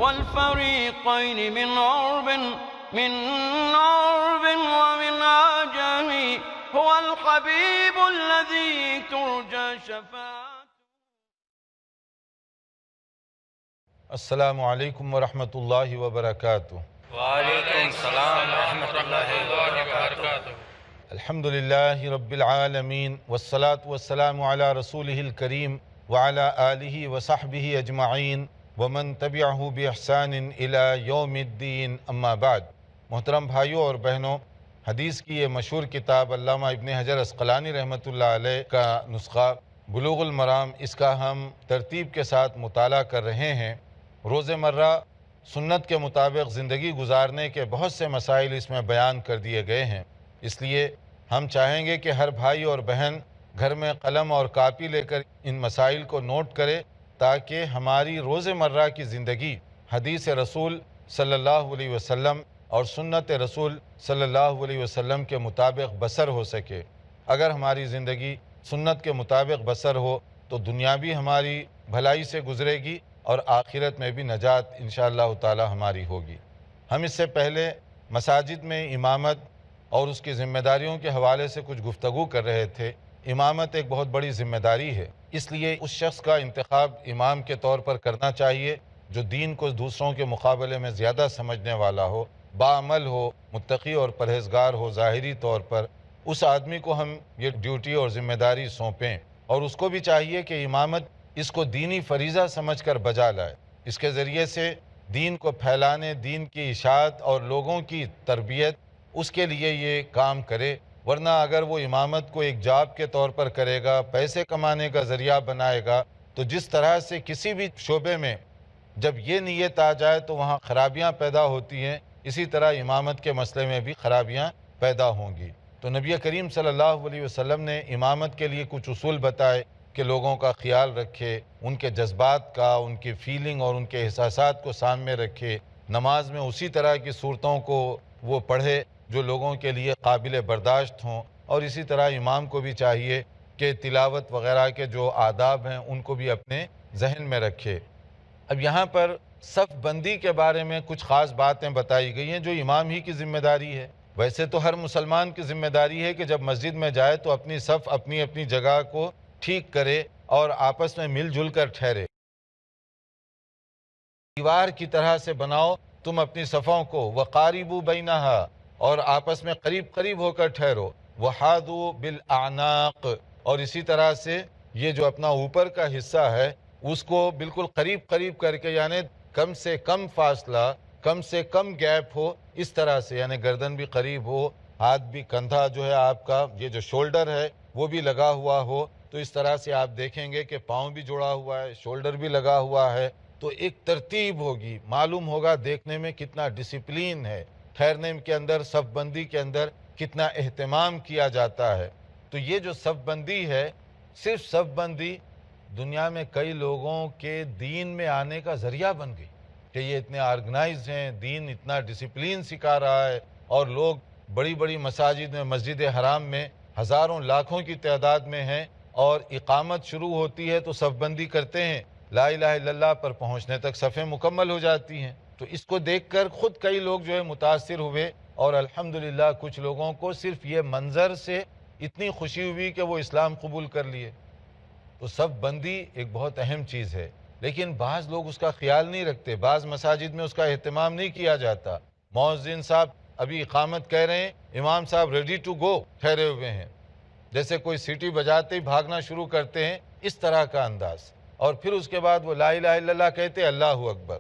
والفريقين من عرب ومن عجم هو الحبيب الذي ترجى شفاعته. السلام علیکم ورحمۃ اللہ وبرکاتہ. وعلیکم السلام ورحمۃ اللہ وبرکاتہ. الحمدللہ رب العالمین والصلاة والسلام علی رسولہ الکریم وعلی آلہ وصحبہ اجمعین ومن تبعہ باحسان الی یوم الدین. اما بعد. محترم بھائیوں اور بہنوں، حدیث کی یہ مشہور کتاب علامہ ابن حجر عسقلانی رحمۃ اللہ علیہ کا نسخہ بلوغ المرام، اس کا ہم ترتیب کے ساتھ مطالعہ کر رہے ہیں. روز مرہ سنت کے مطابق زندگی گزارنے کے بہت سے مسائل اس میں بیان کر دیے گئے ہیں. اس لیے ہم چاہیں گے کہ ہر بھائی اور بہن گھر میں قلم اور کاپی لے کر ان مسائل کو نوٹ کرے تاکہ ہماری روز مرہ کی زندگی حدیث رسول صلی اللہ علیہ وسلم اور سنت رسول صلی اللہ علیہ وسلم کے مطابق بسر ہو سکے. اگر ہماری زندگی سنت کے مطابق بسر ہو تو دنیا بھی ہماری بھلائی سے گزرے گی اور آخرت میں بھی نجات انشاءاللہ تعالی ہماری ہوگی. ہم اس سے پہلے مساجد میں امامت اور اس کی ذمہ داریوں کے حوالے سے کچھ گفتگو کر رہے تھے. امامت ایک بہت بڑی ذمہ داری ہے، اس لیے اس شخص کا انتخاب امام کے طور پر کرنا چاہیے جو دین کو دوسروں کے مقابلے میں زیادہ سمجھنے والا ہو، باعمل ہو، متقی اور پرہیزگار ہو. ظاہری طور پر اس آدمی کو ہم یہ ڈیوٹی اور ذمہ داری سونپیں، اور اس کو بھی چاہیے کہ امامت اس کو دینی فریضہ سمجھ کر بجا لائے. اس کے ذریعے سے دین کو پھیلانے، دین کی اشاعت اور لوگوں کی تربیت، اس کے لیے یہ کام کرے. ورنہ اگر وہ امامت کو ایک جاب کے طور پر کرے گا، پیسے کمانے کا ذریعہ بنائے گا، تو جس طرح سے کسی بھی شعبے میں جب یہ نیت آ جائے تو وہاں خرابیاں پیدا ہوتی ہیں، اسی طرح امامت کے مسئلے میں بھی خرابیاں پیدا ہوں گی. تو نبی کریم صلی اللہ علیہ وسلم نے امامت کے لیے کچھ اصول بتائے کہ لوگوں کا خیال رکھے، ان کے جذبات کا، ان کی فیلنگ اور ان کے احساسات کو سامنے رکھے. نماز میں اسی طرح کی صورتوں کو وہ پڑھے جو لوگوں کے لیے قابل برداشت ہوں، اور اسی طرح امام کو بھی چاہیے کہ تلاوت وغیرہ کے جو آداب ہیں ان کو بھی اپنے ذہن میں رکھے. اب یہاں پر صف بندی کے بارے میں کچھ خاص باتیں بتائی گئی ہیں جو امام ہی کی ذمہ داری ہے. ویسے تو ہر مسلمان کی ذمہ داری ہے کہ جب مسجد میں جائے تو اپنی صف اپنی اپنی جگہ کو ٹھیک کرے اور آپس میں مل جل کر ٹھہرے. دیوار کی طرح سے بناؤ تم اپنی صفوں کو، وقاربوا بینہا، اور آپس میں قریب قریب ہو کر ٹھہرو، وحاذوا بالاعناق، اور اسی طرح سے یہ جو اپنا اوپر کا حصہ ہے اس کو بالکل قریب قریب کر کے، یعنی کم سے کم فاصلہ، کم سے کم گیپ ہو، اس طرح سے، یعنی گردن بھی قریب ہو، ہاتھ بھی، کندھا جو ہے آپ کا، یہ جو شولڈر ہے وہ بھی لگا ہوا ہو. تو اس طرح سے آپ دیکھیں گے کہ پاؤں بھی جڑا ہوا ہے، شولڈر بھی لگا ہوا ہے، تو ایک ترتیب ہوگی. معلوم ہوگا دیکھنے میں کتنا ڈسپلین ہے، ٹھہرنے کے اندر، صف بندی کے اندر کتنا اہتمام کیا جاتا ہے. تو یہ جو صف بندی ہے، صرف صف بندی دنیا میں کئی لوگوں کے دین میں آنے کا ذریعہ بن گئی کہ یہ اتنے آرگنائز ہیں، دین اتنا ڈسپلین سکھا رہا ہے، اور لوگ بڑی بڑی مساجد میں، مسجد حرام میں ہزاروں لاکھوں کی تعداد میں ہیں، اور اقامت شروع ہوتی ہے تو صف بندی کرتے ہیں، لا الہ الا اللہ پر پہنچنے تک صفیں مکمل ہو جاتی ہیں. تو اس کو دیکھ کر خود کئی لوگ جو ہے متاثر ہوئے، اور الحمدللہ کچھ لوگوں کو صرف یہ منظر سے اتنی خوشی ہوئی کہ وہ اسلام قبول کر لیے. تو صف بندی ایک بہت اہم چیز ہے، لیکن بعض لوگ اس کا خیال نہیں رکھتے، بعض مساجد میں اس کا اہتمام نہیں کیا جاتا. مؤذن صاحب ابھی اقامت کہہ رہے ہیں، امام صاحب ریڈی ٹو گو ٹھہرے ہوئے ہیں، جیسے کوئی سیٹی بجاتے ہی بھاگنا شروع کرتے ہیں، اس طرح کا انداز. اور پھر اس کے بعد وہ لا الہ الا اللہ کہتے اللہ اکبر.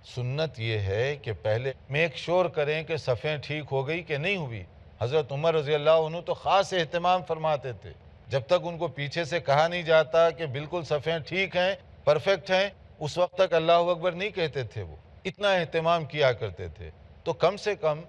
سنت یہ ہے کہ پہلے میک شور کریں کہ صفیں ٹھیک ہو گئی کہ نہیں ہوئی. حضرت عمر رضی اللہ عنہ تو خاص اہتمام فرماتے تھے، جب تک ان کو پیچھے سے کہا نہیں جاتا کہ بالکل صفیں ٹھیک ہیں، پرفیکٹ ہیں، اس وقت تک اللہ اکبر نہیں کہتے تھے. وہ اتنا اہتمام کیا کرتے تھے. تو کم سے کم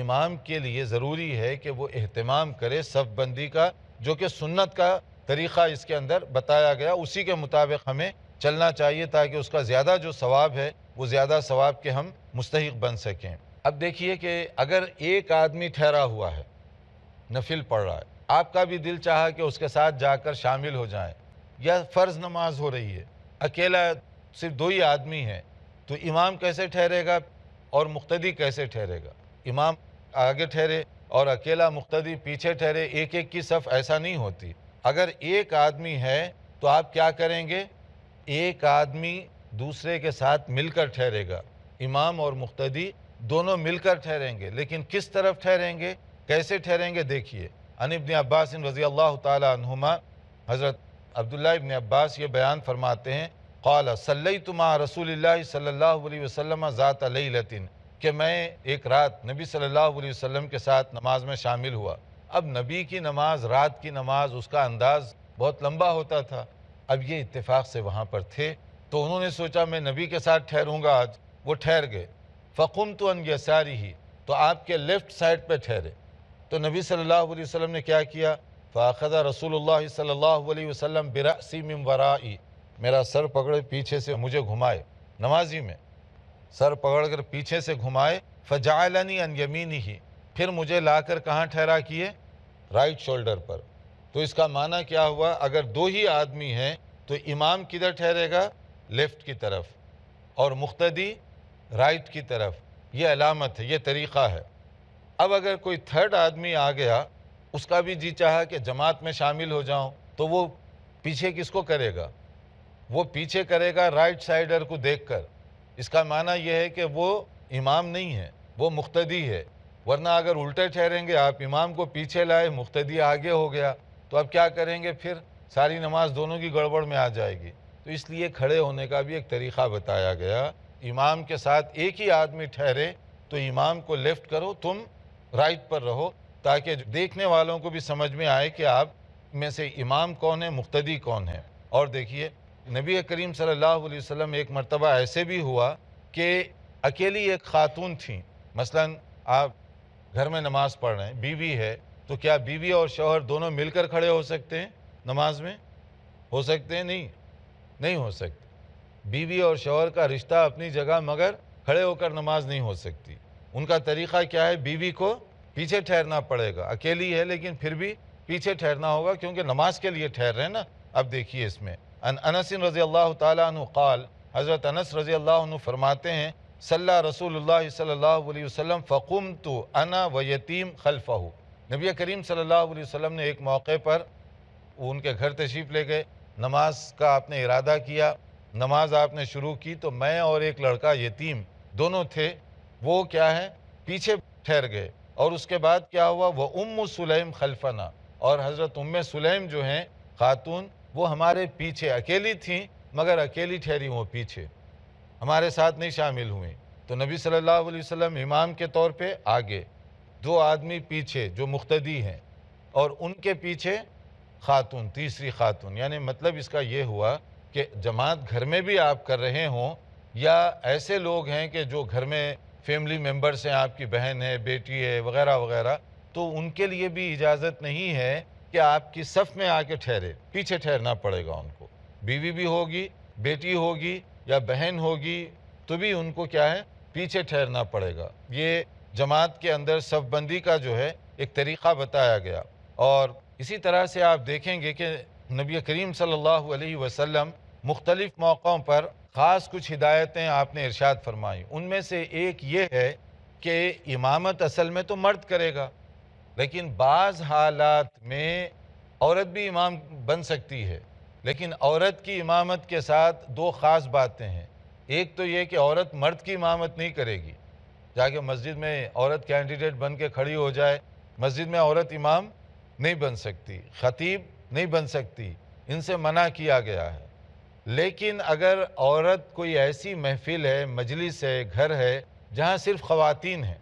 امام کے لیے ضروری ہے کہ وہ اہتمام کرے صف بندی کا، جو کہ سنت کا طریقہ اس کے اندر بتایا گیا، اسی کے مطابق ہمیں چلنا چاہیے تاکہ اس کا زیادہ جو ثواب ہے وہ زیادہ ثواب کے ہم مستحق بن سکیں. اب دیکھیے کہ اگر ایک آدمی ٹھہرا ہوا ہے، نفل پڑھ رہا ہے، آپ کا بھی دل چاہا کہ اس کے ساتھ جا کر شامل ہو جائیں، یا فرض نماز ہو رہی ہے، اکیلا صرف دو ہی آدمی ہیں، تو امام کیسے ٹھہرے گا اور مقتدی کیسے ٹھہرے گا؟ امام آگے ٹھہرے اور اکیلا مقتدی پیچھے ٹھہرے، ایک ایک کی صف ایسا نہیں ہوتی۔ اگر ایک آدمی ہے تو آپ کیا کریں گے؟ ایک آدمی دوسرے کے ساتھ مل کر ٹھہرے گا، امام اور مقتدی دونوں مل کر ٹھہریں گے، لیکن کس طرف ٹھہریں گے، کیسے ٹھہریں گے؟ دیکھیے، عن ابن عباس رضی اللہ تعالی عنہما، حضرت عبداللہ ابن عباس یہ بیان فرماتے ہیں، قال صلیت مع رسول اللہ صلی اللہ علیہ وسلم ذات لیلۃ، کہ میں ایک رات نبی صلی اللہ علیہ وسلم کے ساتھ نماز میں شامل ہوا۔ اب نبی کی نماز، رات کی نماز، اس کا انداز بہت لمبا ہوتا تھا۔ اب یہ اتفاق سے وہاں پر تھے تو انہوں نے سوچا میں نبی کے ساتھ ٹھہروں گا آج، وہ ٹھہر گئے۔ فقمت عن یسارہ، تو آپ کے لیفٹ سائڈ پہ ٹھہرے، تو نبی صلی اللہ علیہ وسلم نے کیا کیا؟ فاخذ رسول اللہ صلی اللہ علیہ وسلم برأسی من ورائی، میرا سر پکڑے پیچھے سے مجھے گھمائے، نمازی میں سر پکڑ کر پیچھے سے گھمائے، فجعلنی عن یمینہ، پھر مجھے لا کر کہاں ٹھہرا کیے؟ رائٹ شولڈر پر۔ تو اس کا معنی کیا ہوا؟ اگر دو ہی آدمی ہیں تو امام کدھر ٹھہرے گا؟ لیفٹ کی طرف، اور مقتدی رائٹ کی طرف۔ یہ علامت ہے، یہ طریقہ ہے۔ اب اگر کوئی تھرڈ آدمی آ گیا، اس کا بھی جی چاہا کہ جماعت میں شامل ہو جاؤں، تو وہ پیچھے کس کو کرے گا؟ وہ پیچھے کرے گا رائٹ سائڈر کو دیکھ کر۔ اس کا معنی یہ ہے کہ وہ امام نہیں ہے، وہ مقتدی ہے۔ ورنہ اگر الٹے ٹھہریں گے، آپ امام کو پیچھے لائے، مقتدی آگے ہو گیا، تو اب کیا کریں گے؟ پھر ساری نماز دونوں کی گڑبڑ میں آ جائے گی۔ تو اس لیے کھڑے ہونے کا بھی ایک طریقہ بتایا گیا۔ امام کے ساتھ ایک ہی آدمی ٹھہرے تو امام کو لیفٹ کرو، تم رائٹ پر رہو، تاکہ دیکھنے والوں کو بھی سمجھ میں آئے کہ آپ میں سے امام کون ہے، مقتدی کون ہے۔ اور دیکھیے، نبی کریم صلی اللہ علیہ وسلم ایک مرتبہ ایسے بھی ہوا کہ اکیلی ایک خاتون تھیں، مثلا آپ گھر میں نماز پڑھ رہے ہیں، بیوی ہے، تو کیا بیوی اور شوہر دونوں مل کر کھڑے ہو سکتے ہیں نماز میں؟ ہو سکتے ہیں؟ نہیں ہو سکتے۔ بیوی اور شوہر کا رشتہ اپنی جگہ، مگر کھڑے ہو کر نماز نہیں ہو سکتی۔ ان کا طریقہ کیا ہے؟ بیوی کو پیچھے ٹھہرنا پڑے گا، اکیلی ہے لیکن پھر بھی پیچھے ٹھہرنا ہوگا، کیونکہ نماز کے لیے ٹھہر رہے ہیں نا۔ اب دیکھیے اس میں ان انس رضی اللہ تعالیٰ عنہ قال، حضرت انس رضی اللہ عنہ فرماتے ہیں، صلی رسول اللہ صلی اللہ علیہ وسلم فقمت انا و یتیم خلفہ، نبی کریم صلی اللہ علیہ وسلم نے ایک موقع پر ان کے گھر تشریف لے گئے، نماز کا آپ نے ارادہ کیا، نماز آپ نے شروع کی، تو میں اور ایک لڑکا یتیم دونوں تھے، وہ کیا ہے؟ پیچھے ٹھہر گئے۔ اور اس کے بعد کیا ہوا؟ وہ ام سلیم خلفنا، اور حضرت ام سلیم جو ہیں خاتون، وہ ہمارے پیچھے اکیلی تھیں، مگر اکیلی ٹھہری وہ پیچھے، ہمارے ساتھ نہیں شامل ہوئیں۔ تو نبی صلی اللہ علیہ وسلم امام کے طور پہ آگے، دو آدمی پیچھے جو مقتدی ہیں، اور ان کے پیچھے خاتون، تیسری خاتون۔ یعنی مطلب اس کا یہ ہوا کہ جماعت گھر میں بھی آپ کر رہے ہوں، یا ایسے لوگ ہیں کہ جو گھر میں فیملی ممبرز ہیں، آپ کی بہن ہے، بیٹی ہے، وغیرہ وغیرہ، تو ان کے لیے بھی اجازت نہیں ہے کہ آپ کی صف میں آ کے ٹھہرے، پیچھے ٹھہرنا پڑے گا ان کو۔ بیوی بھی ہوگی، بیٹی ہوگی یا بہن ہوگی، تو بھی ان کو کیا ہے؟ پیچھے ٹھہرنا پڑے گا۔ یہ جماعت کے اندر صف بندی کا جو ہے ایک طریقہ بتایا گیا۔ اور اسی طرح سے آپ دیکھیں گے کہ نبی کریم صلی اللہ علیہ وسلم مختلف موقعوں پر خاص کچھ ہدایتیں آپ نے ارشاد فرمائی۔ ان میں سے ایک یہ ہے کہ امامت اصل میں تو مرد کرے گا، لیکن بعض حالات میں عورت بھی امام بن سکتی ہے، لیکن عورت کی امامت کے ساتھ دو خاص باتیں ہیں۔ ایک تو یہ کہ عورت مرد کی امامت نہیں کرے گی، جا کے مسجد میں عورت کینڈیڈیٹ بن کے کھڑی ہو جائے، مسجد میں عورت امام نہیں بن سکتی، خطیب نہیں بن سکتی، ان سے منع کیا گیا ہے۔ لیکن اگر عورت کوئی ایسی محفل ہے، مجلس ہے، گھر ہے جہاں صرف خواتین ہیں،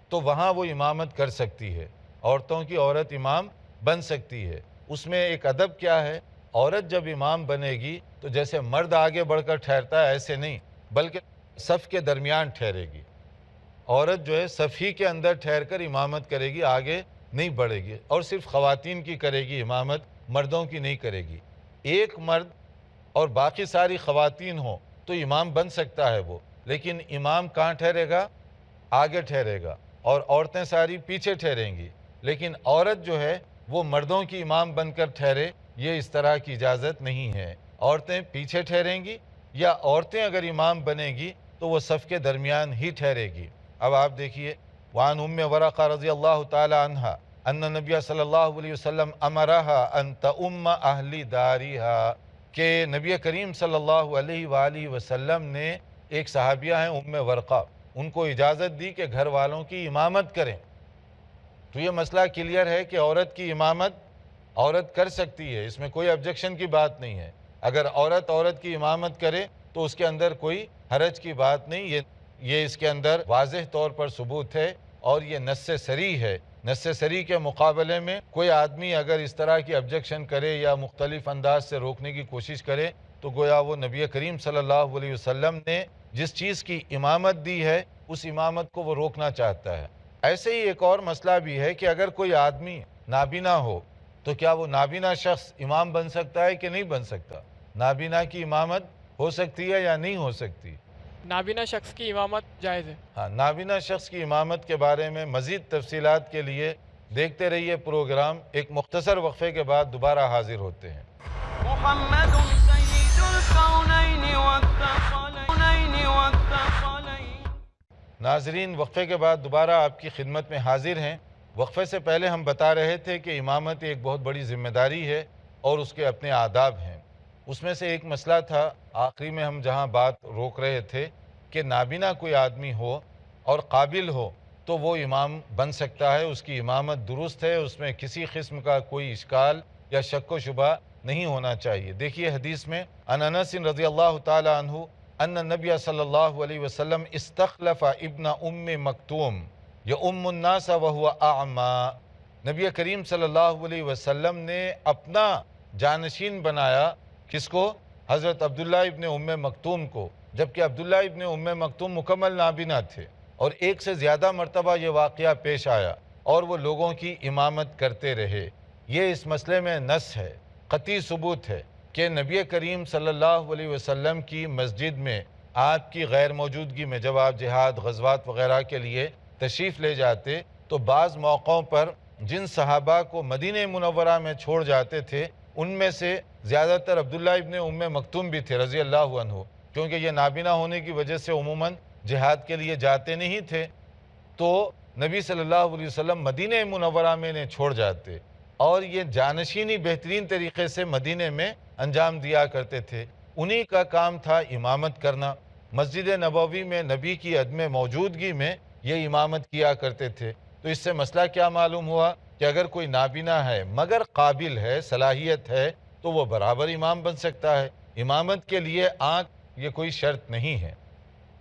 تو وہاں وہ امامت کر سکتی ہے، عورتوں کی عورت امام بن سکتی ہے۔ اس میں ایک ادب کیا ہے؟ عورت جب امام بنے گی تو جیسے مرد آگے بڑھ کر ٹھہرتا ہے ایسے نہیں، بلکہ صف کے درمیان ٹھہرے گی۔ عورت جو ہے صف ہی کے اندر ٹھہر کر امامت کرے گی، آگے نہیں بڑھے گی، اور صرف خواتین کی کرے گی امامت، مردوں کی نہیں کرے گی۔ ایک مرد اور باقی ساری خواتین ہوں تو امام بن سکتا ہے وہ، لیکن امام کہاں ٹھہرے گا؟ آگے ٹھہرے گا، اور عورتیں ساری پیچھے ٹھہریں گی۔ لیکن عورت جو ہے وہ مردوں کی امام بن کر ٹھہرے، یہ اس طرح کی اجازت نہیں ہے۔ عورتیں پیچھے ٹھہریں گی، یا عورتیں اگر امام بنے گی تو وہ صف کے درمیان ہی ٹھہرے گی۔ اب آپ دیکھیے، وعن ام ورقہ رضی اللہ تعالی عنہ ان نبی صلی اللہ علیہ وسلم امرہا ان تؤم اہل داریہا، کہ نبی کریم صلی اللہ علیہ وآلہ وسلم نے ایک صحابیہ ہیں ام ورقہ، ان کو اجازت دی کہ گھر والوں کی امامت کریں۔ تو یہ مسئلہ کلیئر ہے کہ عورت کی امامت عورت کر سکتی ہے، اس میں کوئی آبجیکشن کی بات نہیں ہے۔ اگر عورت کی امامت کرے تو اس کے اندر کوئی حرج کی بات نہیں، یہ اس کے اندر واضح طور پر ثبوت ہے اور یہ نص صریح ہے۔ نص صریح کے مقابلے میں کوئی آدمی اگر اس طرح کی آبجیکشن کرے یا مختلف انداز سے روکنے کی کوشش کرے تو گویا وہ نبی کریم صلی اللہ علیہ وسلم نے جس چیز کی امامت دی ہے اس امامت کو وہ روکنا چاہتا ہے۔ ایسے ہی ایک اور مسئلہ بھی ہے کہ اگر کوئی آدمی نابینا ہو تو کیا وہ نابینا شخص امام بن سکتا ہے کہ نہیں بن سکتا؟ نابینا کی امامت ہو سکتی ہے یا نہیں ہو سکتی؟ نابینا شخص کی امامت جائز ہے۔ ہاں، نابینا شخص کی امامت کے بارے میں مزید تفصیلات کے لیے دیکھتے رہیے پروگرام۔ ایک مختصر وقفے کے بعد دوبارہ حاضر ہوتے ہیں۔ محمد سید الکونین والثقلین۔ ناظرین، وقفے کے بعد دوبارہ آپ کی خدمت میں حاضر ہیں۔ وقفے سے پہلے ہم بتا رہے تھے کہ امامت ایک بہت بڑی ذمہ داری ہے اور اس کے اپنے آداب ہیں۔ اس میں سے ایک مسئلہ تھا آخری میں ہم جہاں بات روک رہے تھے کہ نابینا کوئی آدمی ہو اور قابل ہو تو وہ امام بن سکتا ہے، اس کی امامت درست ہے، اس میں کسی قسم کا کوئی اشکال یا شک و شبہ نہیں ہونا چاہیے۔ دیکھیے حدیث میں عن انس رضی اللہ تعالی عنہ ان النبی صلی اللہ علیہ وسلم استخلف ابن ام مکتوم یؤم الناس وہو اعمی۔ نبی کریم صلی اللہ علیہ وسلم نے اپنا جانشین بنایا، کس کو؟ حضرت عبداللہ ابن ام مکتوم کو، جبکہ عبداللہ ابن ام مکتوم مکمل نابینا تھے اور ایک سے زیادہ مرتبہ یہ واقعہ پیش آیا اور وہ لوگوں کی امامت کرتے رہے۔ یہ اس مسئلے میں نص ہے، قطعی ثبوت ہے کہ نبی کریم صلی اللہ علیہ وسلم کی مسجد میں آپ کی غیر موجودگی میں جب آپ جہاد، غزوات وغیرہ کے لیے تشریف لے جاتے تو بعض موقعوں پر جن صحابہ کو مدینہ منورہ میں چھوڑ جاتے تھے ان میں سے زیادہ تر عبداللہ ابن ام مکتوم بھی تھے رضی اللہ عنہ، کیونکہ یہ نابینا ہونے کی وجہ سے عموماً جہاد کے لیے جاتے نہیں تھے، تو نبی صلی اللہ علیہ وسلم مدینہ منورہ میں انہیں چھوڑ جاتے اور یہ جانشینی بہترین طریقے سے مدینہ میں انجام دیا کرتے تھے۔ انہی کا کام تھا امامت کرنا۔ مسجد نبوی میں نبی کی عدم موجودگی میں یہ امامت کیا کرتے تھے۔ تو اس سے مسئلہ کیا معلوم ہوا کہ اگر کوئی نابینا ہے مگر قابل ہے، صلاحیت ہے، تو وہ برابر امام بن سکتا ہے۔ امامت کے لیے آنکھ یہ کوئی شرط نہیں ہے،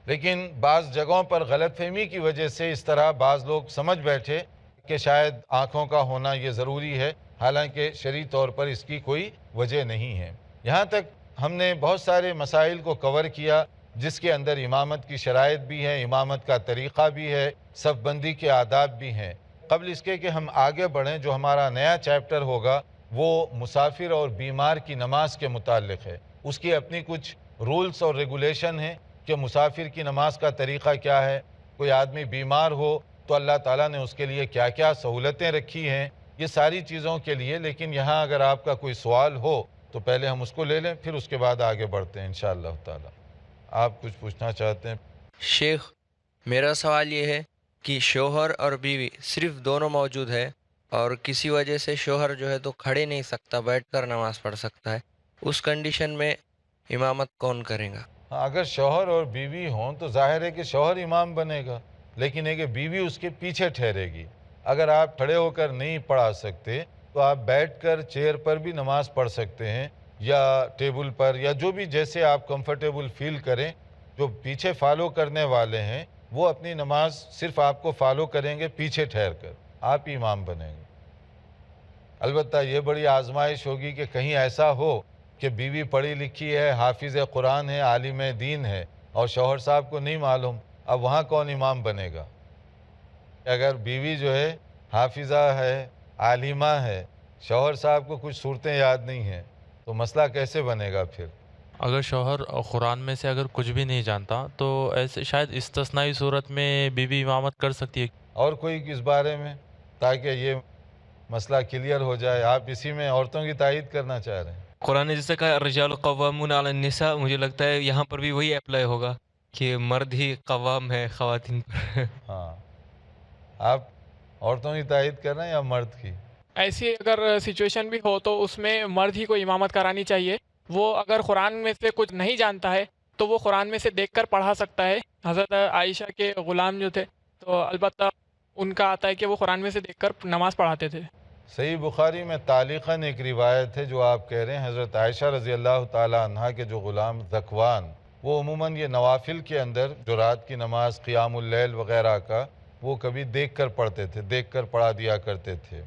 لیکن بعض جگہوں پر غلط فہمی کی وجہ سے اس طرح بعض لوگ سمجھ بیٹھے کہ شاید آنکھوں کا ہونا یہ ضروری ہے، حالانکہ شرعی طور پر اس کی کوئی وجہ نہیں ہے۔ یہاں تک ہم نے بہت سارے مسائل کو کور کیا جس کے اندر امامت کی شرائط بھی ہیں، امامت کا طریقہ بھی ہے، صف بندی کے آداب بھی ہیں۔ قبل اس کے کہ ہم آگے بڑھیں، جو ہمارا نیا چیپٹر ہوگا وہ مسافر اور بیمار کی نماز کے متعلق ہے۔ اس کی اپنی کچھ رولز اور ریگولیشن ہیں کہ مسافر کی نماز کا طریقہ کیا ہے، کوئی آدمی بیمار ہو تو اللہ تعالیٰ نے اس کے لیے کیا کیا سہولتیں رکھی ہیں، یہ ساری چیزوں کے لیے۔ لیکن یہاں اگر آپ کا کوئی سوال ہو تو پہلے ہم اس کو لے لیں، پھر اس کے بعد آگے بڑھتے ہیں انشاءاللہ تعالیٰ۔ آپ کچھ پوچھنا چاہتے ہیں؟ شیخ، میرا سوال یہ ہے کہ شوہر اور بیوی صرف دونوں موجود ہے اور کسی وجہ سے شوہر جو ہے تو کھڑے نہیں سکتا، بیٹھ کر نماز پڑھ سکتا ہے، اس کنڈیشن میں امامت کون کرے گا؟ اگر شوہر اور بیوی ہوں تو ظاہر ہے کہ شوہر امام بنے گا، لیکن ہے کہ بیوی اس کے پیچھے ٹھہرے گی۔ اگر آپ کھڑے ہو کر نہیں پڑھا سکتے تو آپ بیٹھ کر چیئر پر بھی نماز پڑھ سکتے ہیں یا ٹیبل پر، یا جو بھی جیسے آپ کمفرٹیبل فیل کریں۔ جو پیچھے فالو کرنے والے ہیں وہ اپنی نماز صرف آپ کو فالو کریں گے پیچھے ٹھہر کر، آپ ہی امام بنیں گے۔ البتہ یہ بڑی آزمائش ہوگی کہ کہیں ایسا ہو کہ بیوی پڑھی لکھی ہے، حافظ قرآن ہے، عالم دین ہے، اور شوہر صاحب کو نہیں معلوم، اب وہاں کون امام بنے گا؟ اگر بیوی جو ہے حافظہ ہے، عالمہ ہے، شوہر صاحب کو کچھ صورتیں یاد نہیں ہیں، تو مسئلہ کیسے بنے گا پھر؟ اگر شوہر قرآن میں سے اگر کچھ بھی نہیں جانتا تو ایسے شاید استثنائی صورت میں بیوی امامت کر سکتی ہے۔ اور کوئی اس بارے میں، تاکہ یہ مسئلہ کلیئر ہو جائے؟ آپ اسی میں عورتوں کی تائید کرنا چاہ رہے ہیں؟ قرآن نے جیسے کہا الرجال قوامون علی النساء، مجھے لگتا ہے یہاں پر بھی وہی اپلائی ہوگا۔ کہ مرد ہی قوام ہے خواتین پر۔ ہاں، آپ عورتوں کی تائید کر رہے ہیں یا مرد کی؟ ایسی اگر سچویشن بھی ہو تو اس میں مرد ہی کو امامت کرانی چاہیے. وہ اگر قرآن میں سے کچھ نہیں جانتا ہے تو وہ قرآن میں سے دیکھ کر پڑھا سکتا ہے. حضرت عائشہ کے غلام جو تھے تو البتہ ان کا آتا ہے کہ وہ قرآن میں سے دیکھ کر نماز پڑھاتے تھے. صحیح بخاری میں تعلیقاً ایک روایت ہے جو آپ کہہ رہے ہیں. حضرت عائشہ رضی اللہ تعالیٰ عنہ کے جو غلام ذکوان، وہ عموماً یہ نوافل کے اندر جو رات کی نماز، قیام اللیل وغیرہ کا، وہ کبھی دیکھ کر پڑھتے تھے، دیکھ کر پڑھا دیا کرتے تھے.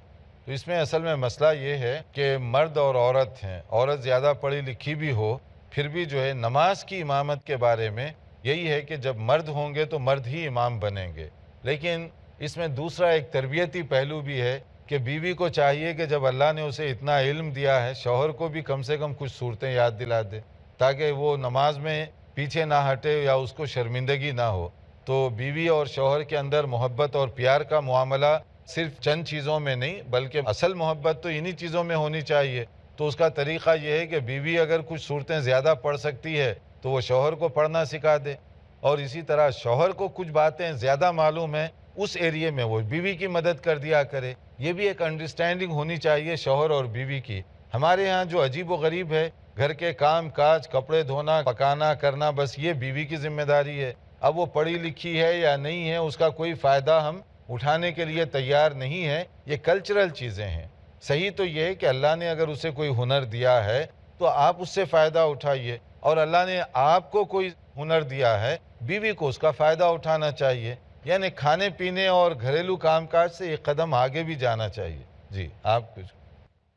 تو اس میں اصل میں مسئلہ یہ ہے کہ مرد اور عورت ہیں. عورت زیادہ پڑھی لکھی بھی ہو پھر بھی جو ہے نماز کی امامت کے بارے میں یہی ہے کہ جب مرد ہوں گے تو مرد ہی امام بنیں گے. لیکن اس میں دوسرا ایک تربیتی پہلو بھی ہے کہ بیوی کو چاہیے کہ جب اللہ نے اسے اتنا علم دیا ہے، شوہر کو بھی کم سے کم کچھ صورتیں یاد دلا دے تاکہ وہ نماز میں پیچھے نہ ہٹے یا اس کو شرمندگی نہ ہو. تو بیوی اور شوہر کے اندر محبت اور پیار کا معاملہ صرف چند چیزوں میں نہیں بلکہ اصل محبت تو انہی چیزوں میں ہونی چاہیے. تو اس کا طریقہ یہ ہے کہ بیوی اگر کچھ صورتیں زیادہ پڑھ سکتی ہے تو وہ شوہر کو پڑھنا سکھا دے، اور اسی طرح شوہر کو کچھ باتیں زیادہ معلوم ہیں اس ایریے میں وہ بیوی کی مدد کر دیا کرے. یہ بھی ایک انڈرسٹینڈنگ ہونی چاہیے شوہر اور بیوی کی. ہمارے ہاں جو عجیب و غریب ہے، گھر کے کام کاج، کپڑے دھونا، پکانا کرنا، بس یہ بیوی کی ذمہ داری ہے. اب وہ پڑھی لکھی ہے یا نہیں ہے اس کا کوئی فائدہ ہم اٹھانے کے لیے تیار نہیں ہے. یہ کلچرل چیزیں ہیں. صحیح تو یہ ہے کہ اللہ نے اگر اسے کوئی ہنر دیا ہے تو آپ اس سے فائدہ اٹھائیے، اور اللہ نے آپ کو کوئی ہنر دیا ہے، بیوی کو اس کا فائدہ اٹھانا چاہیے. یعنی کھانے پینے اور گھریلو کام کاج سے ایک قدم آگے بھی جانا چاہیے. جی آپ کچھ.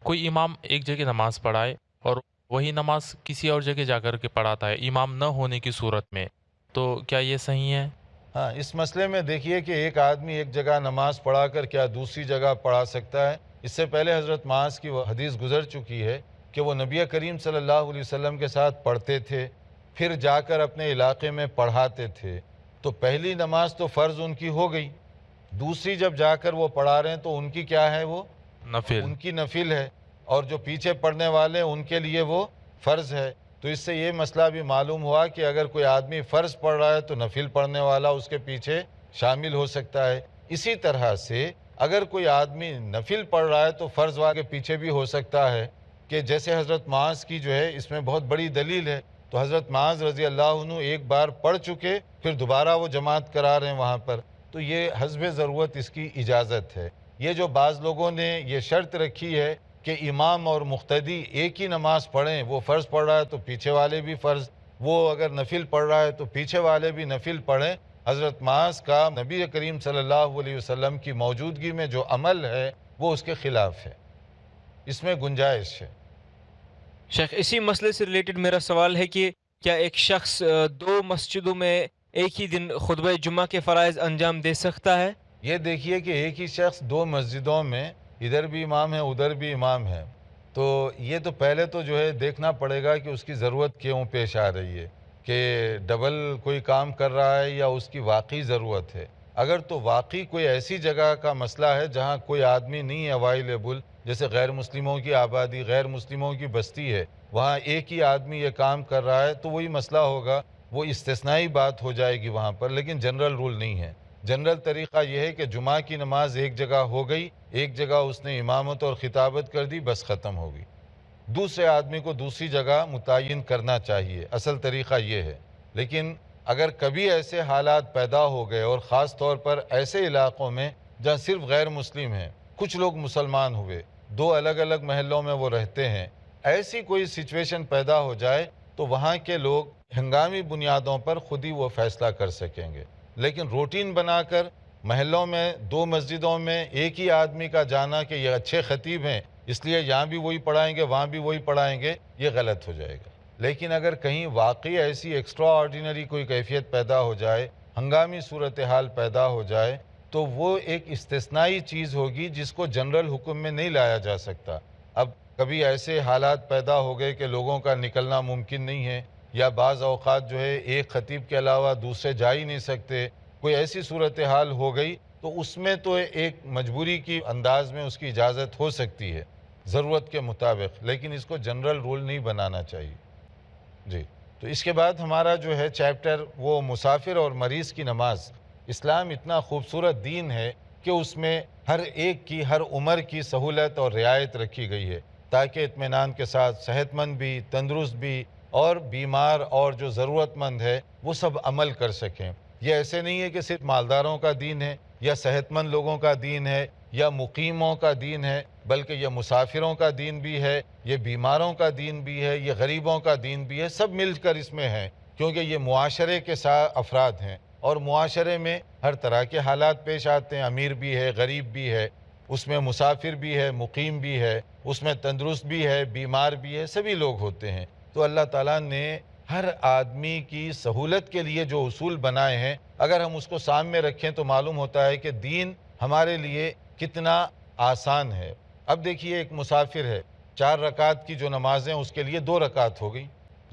کوئی امام ایک جگہ نماز پڑھائے اور وہی نماز کسی اور جگہ جا کر کے پڑھاتا ہے امام نہ ہونے کی صورت میں، تو کیا یہ صحیح ہے؟ ہاں، اس مسئلے میں دیکھیے کہ ایک آدمی ایک جگہ نماز پڑھا کر کیا دوسری جگہ پڑھا سکتا ہے؟ اس سے پہلے حضرت معاذ کی وہ حدیث گزر چکی ہے کہ وہ نبی کریم صلی اللہ علیہ وسلم کے ساتھ پڑھتے تھے، پھر جا کر اپنے علاقے میں پڑھاتے تھے. تو پہلی نماز تو فرض ان کی ہو گئی، دوسری جب جا کر وہ پڑھا رہے ہیں تو ان کی کیا ہے؟ وہ نفل. ان کی نفل ہے، اور جو پیچھے پڑھنے والے ان کے لیے وہ فرض ہے. تو اس سے یہ مسئلہ بھی معلوم ہوا کہ اگر کوئی آدمی فرض پڑھ رہا ہے تو نفل پڑھنے والا اس کے پیچھے شامل ہو سکتا ہے. اسی طرح سے اگر کوئی آدمی نفل پڑھ رہا ہے تو فرض والے کے پیچھے بھی ہو سکتا ہے، کہ جیسے حضرت معاذ کی جو ہے اس میں بہت بڑی دلیل ہے. تو حضرت معاذ رضی اللہ عنہ ایک بار پڑھ چکے، پھر دوبارہ وہ جماعت کرا رہے ہیں وہاں پر، تو یہ حسب ضرورت اس کی اجازت ہے. یہ جو بعض لوگوں نے یہ شرط رکھی ہے کہ امام اور مقتدی ایک ہی نماز پڑھیں، وہ فرض پڑھ رہا ہے تو پیچھے والے بھی فرض، وہ اگر نفل پڑھ رہا ہے تو پیچھے والے بھی نفل پڑھیں، حضرت معاذ کا نبی کریم صلی اللہ علیہ وسلم کی موجودگی میں جو عمل ہے وہ اس کے خلاف ہے. اس میں گنجائش ہے. شیخ، اسی مسئلے سے ریلیٹڈ میرا سوال ہے کہ کیا ایک شخص دو مسجدوں میں ایک ہی دن خطبہ جمعہ کے فرائض انجام دے سکتا ہے؟ یہ دیکھیے کہ ایک ہی شخص دو مسجدوں میں ادھر بھی امام ہے ادھر بھی امام ہے، تو یہ تو پہلے تو جو ہے دیکھنا پڑے گا کہ اس کی ضرورت کیوں پیش آ رہی ہے، کہ ڈبل کوئی کام کر رہا ہے یا اس کی واقعی ضرورت ہے. اگر تو واقعی کوئی ایسی جگہ کا مسئلہ ہے جہاں کوئی آدمی نہیں ہے اویلیبل، جیسے غیر مسلموں کی آبادی، غیر مسلموں کی بستی ہے، وہاں ایک ہی آدمی یہ کام کر رہا ہے، تو وہی مسئلہ ہوگا، وہ استثنائی بات ہو جائے گی وہاں پر، لیکن جنرل رول نہیں ہے. جنرل طریقہ یہ ہے کہ جمعہ کی نماز ایک جگہ ہو گئی، ایک جگہ اس نے امامت اور خطابت کر دی، بس ختم ہوگی. دوسرے آدمی کو دوسری جگہ متعین کرنا چاہیے، اصل طریقہ یہ ہے. لیکن اگر کبھی ایسے حالات پیدا ہو گئے، اور خاص طور پر ایسے علاقوں میں جہاں صرف غیر مسلم ہیں، کچھ لوگ مسلمان ہوئے، دو الگ الگ محلوں میں وہ رہتے ہیں، ایسی کوئی سچویشن پیدا ہو جائے تو وہاں کے لوگ ہنگامی بنیادوں پر خود ہی وہ فیصلہ کر سکیں گے. لیکن روٹین بنا کر محلوں میں دو مسجدوں میں ایک ہی آدمی کا جانا کہ یہ اچھے خطیب ہیں اس لیے یہاں بھی وہی پڑھائیں گے وہاں بھی وہی پڑھائیں گے، یہ غلط ہو جائے گا. لیکن اگر کہیں واقعی ایسی ایکسٹرا آرڈینری کوئی کیفیت پیدا ہو جائے، ہنگامی صورتحال پیدا ہو جائے، تو وہ ایک استثنائی چیز ہوگی جس کو جنرل حکم میں نہیں لایا جا سکتا. اب کبھی ایسے حالات پیدا ہو گئے کہ لوگوں کا نکلنا ممکن نہیں ہے، یا بعض اوقات جو ہے ایک خطیب کے علاوہ دوسرے جا ہی نہیں سکتے، کوئی ایسی صورتحال ہو گئی، تو اس میں تو ایک مجبوری کی انداز میں اس کی اجازت ہو سکتی ہے ضرورت کے مطابق، لیکن اس کو جنرل رول نہیں بنانا چاہیے. جی تو اس کے بعد ہمارا جو ہے چیپٹر وہ مسافر اور مریض کی نماز. اسلام اتنا خوبصورت دین ہے کہ اس میں ہر ایک کی ہر عمر کی سہولت اور رعایت رکھی گئی ہے تاکہ اطمینان کے ساتھ صحت مند بھی، تندرست بھی اور بیمار اور جو ضرورت مند ہے وہ سب عمل کر سکیں. یہ ایسے نہیں ہے کہ صرف مالداروں کا دین ہے یا صحت مند لوگوں کا دین ہے یا مقیموں کا دین ہے، بلکہ یہ مسافروں کا دین بھی ہے، یہ بیماروں کا دین بھی ہے، یہ غریبوں کا دین بھی ہے. سب مل کر اس میں ہیں کیونکہ یہ معاشرے کے ساتھ افراد ہیں اور معاشرے میں ہر طرح کے حالات پیش آتے ہیں. امیر بھی ہے، غریب بھی ہے، اس میں مسافر بھی ہے، مقیم بھی ہے، اس میں تندرست بھی ہے، بیمار بھی ہے، سبھی لوگ ہوتے ہیں. تو اللہ تعالیٰ نے ہر آدمی کی سہولت کے لیے جو اصول بنائے ہیں اگر ہم اس کو سامنے رکھیں تو معلوم ہوتا ہے کہ دین ہمارے لیے کتنا آسان ہے. اب دیکھیے ایک مسافر ہے، 4 رکعت کی جو نمازیں اس کے لیے 2 رکعت ہو گئی.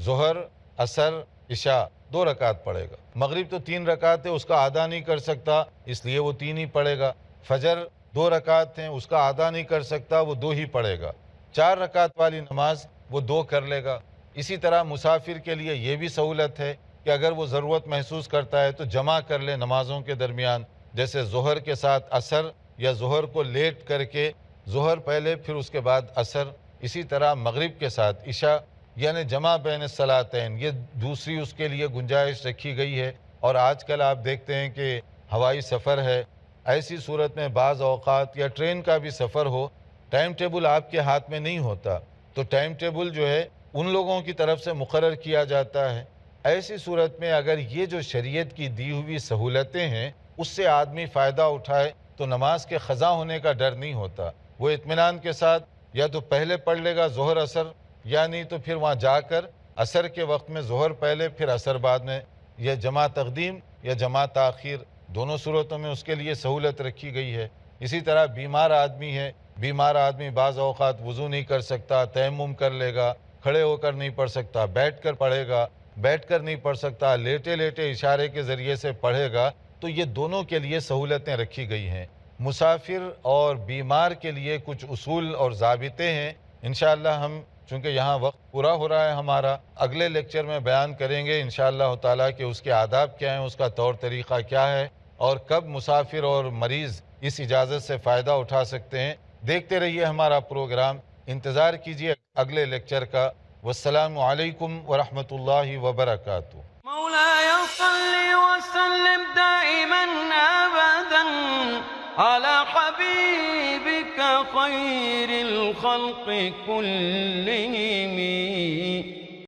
ظہر، عصر، عشاء 2 رکعت پڑھے گا. مغرب تو 3 رکعت ہے، اس کا آدھا نہیں کر سکتا اس لیے وہ 3 ہی پڑھے گا. فجر 2 رکعت ہیں، اس کا آدھا نہیں کر سکتا وہ 2 ہی پڑھے گا. 4 رکعت والی نماز وہ 2 کر لے گا. اسی طرح مسافر کے لیے یہ بھی سہولت ہے کہ اگر وہ ضرورت محسوس کرتا ہے تو جمع کر لے نمازوں کے درمیان، جیسے ظہر کے ساتھ عصر یا ظہر کو لیٹ کر کے ظہر پہلے پھر اس کے بعد عصر. اسی طرح مغرب کے ساتھ عشاء، یعنی جمع بین الصلاتین، یہ دوسری اس کے لیے گنجائش رکھی گئی ہے. اور آج کل آپ دیکھتے ہیں کہ ہوائی سفر ہے، ایسی صورت میں بعض اوقات یا ٹرین کا بھی سفر ہو، ٹائم ٹیبل آپ کے ہاتھ میں نہیں ہوتا تو ٹائم ٹیبل جو ہے ان لوگوں کی طرف سے مقرر کیا جاتا ہے. ایسی صورت میں اگر یہ جو شریعت کی دی ہوئی سہولتیں ہیں اس سے آدمی فائدہ اٹھائے تو نماز کے قضا ہونے کا ڈر نہیں ہوتا. وہ اطمینان کے ساتھ یا تو پہلے پڑھ لے گا ظہر عصر، یا نہیں تو پھر وہاں جا کر عصر کے وقت میں ظہر پہلے پھر عصر بعد میں، یا جمع تقدیم یا جمع تاخیر، دونوں صورتوں میں اس کے لیے سہولت رکھی گئی ہے. اسی طرح بیمار آدمی ہے، بیمار آدمی بعض اوقات وضو نہیں کر سکتا، تیمم کر لے گا، کھڑے ہو کر نہیں پڑھ سکتا بیٹھ کر پڑھے گا، بیٹھ کر نہیں پڑھ سکتا لیٹے لیٹے اشارے کے ذریعے سے پڑھے گا. تو یہ دونوں کے لیے سہولتیں رکھی گئی ہیں. مسافر اور بیمار کے لیے کچھ اصول اور ضابطے ہیں. انشاءاللہ ہم چونکہ یہاں وقت پورا ہو رہا ہے ہمارا، اگلے لیکچر میں بیان کریں گے انشاءاللہ تعالیٰ کہ اس کے آداب کیا ہیں، اس کا طور طریقہ کیا ہے اور کب مسافر اور مریض اس اجازت سے فائدہ اٹھا سکتے ہیں. دیکھتے رہیے ہمارا پروگرام، انتظار کیجیے اگلے لیکچر کا. والسلام علیکم ورحمۃ اللہ وبرکاتہ. مولاي صل وسلم دائما أبدا على حبيبك خير الخلق كلهم